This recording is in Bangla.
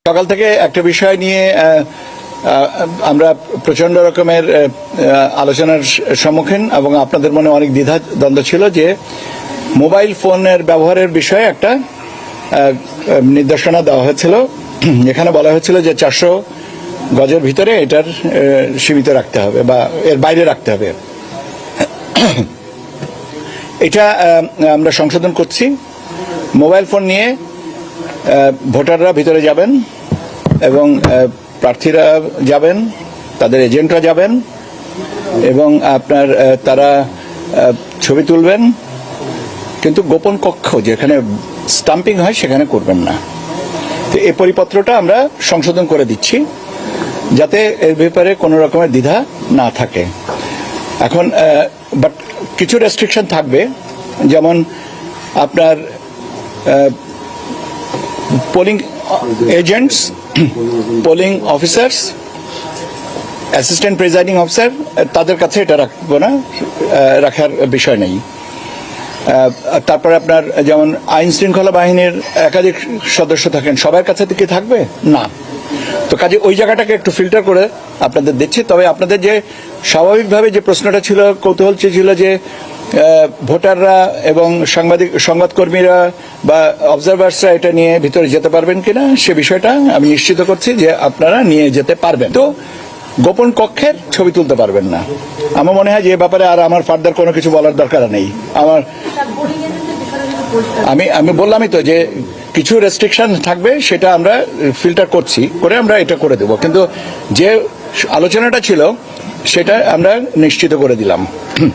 সকাল থেকে একটা বিষয় নিয়ে আমরা প্রচন্ড রকমের আলোচনার সম্মুখীন এবং আপনাদের মনে অনেক দ্বিধা দ্বন্দ্ব ছিল যে মোবাইল ফোনের ব্যবহারের বিষয়ে একটা নির্দেশনা দেওয়া হয়েছিল। এখানে বলা হয়েছিল যে 400 গজের ভিতরে এটার সীমিত রাখতে হবে বা এর বাইরে রাখতে হবে। এটা আমরা সংশোধন করছি। মোবাইল ফোন নিয়ে ভোটাররা ভিতরে যাবেন এবং প্রার্থীরা যাবেন, তাদের এজেন্টরা যাবেন এবং আপনার তারা ছবি তুলবেন, কিন্তু গোপন কক্ষ যেখানে স্টাম্পিং হয় সেখানে করবেন না। তো এই পরিপত্রটা আমরা সংশোধন করে দিচ্ছি যাতে এর ব্যাপারে কোনো রকমের দ্বিধা না থাকে। এখন বাট কিছু রেস্ট্রিকশন থাকবে, যেমন আপনার polling agents, polling officers, assistant presiding officer, তাদের কাছে এটা রাখবো না, রাখার বিষয় নেই। তারপরে আপনার যেমন আইন শৃঙ্খলা বাহিনীর একাধিক সদস্য থাকেন, সবার কাছে থেকে থাকবে না। তো কাজে ওই জায়গাটাকে একটু ফিল্টার করে আপনাদের দিচ্ছি। তবে আপনাদের যে স্বাভাবিকভাবে যে প্রশ্নটা ছিল, কৌতূহল ছিল যে ভোটাররা এবং সংবাদকর্মীরা বা অবজারভার্সরা এটা নিয়ে ভিতরে যেতে পারবেন কিনা, সে বিষয়টা আমি নিশ্চিত করছি যে আপনারা নিয়ে যেতে পারবেন। তো গোপন কক্ষের ছবি তুলতে পারবেন না। আমার মনে হয় যে এ ব্যাপারে আর আমার ফার্দার কোনো কিছু বলার দরকার নেই। আমি বললামই তো যে কিছু রেস্ট্রিকশন থাকবে, সেটা আমরা ফিল্টার করছি, করে আমরা এটা করে দেব। কিন্তু যে আলোচনাটা ছিল সেটা আমরা নিশ্চিত করে দিলাম।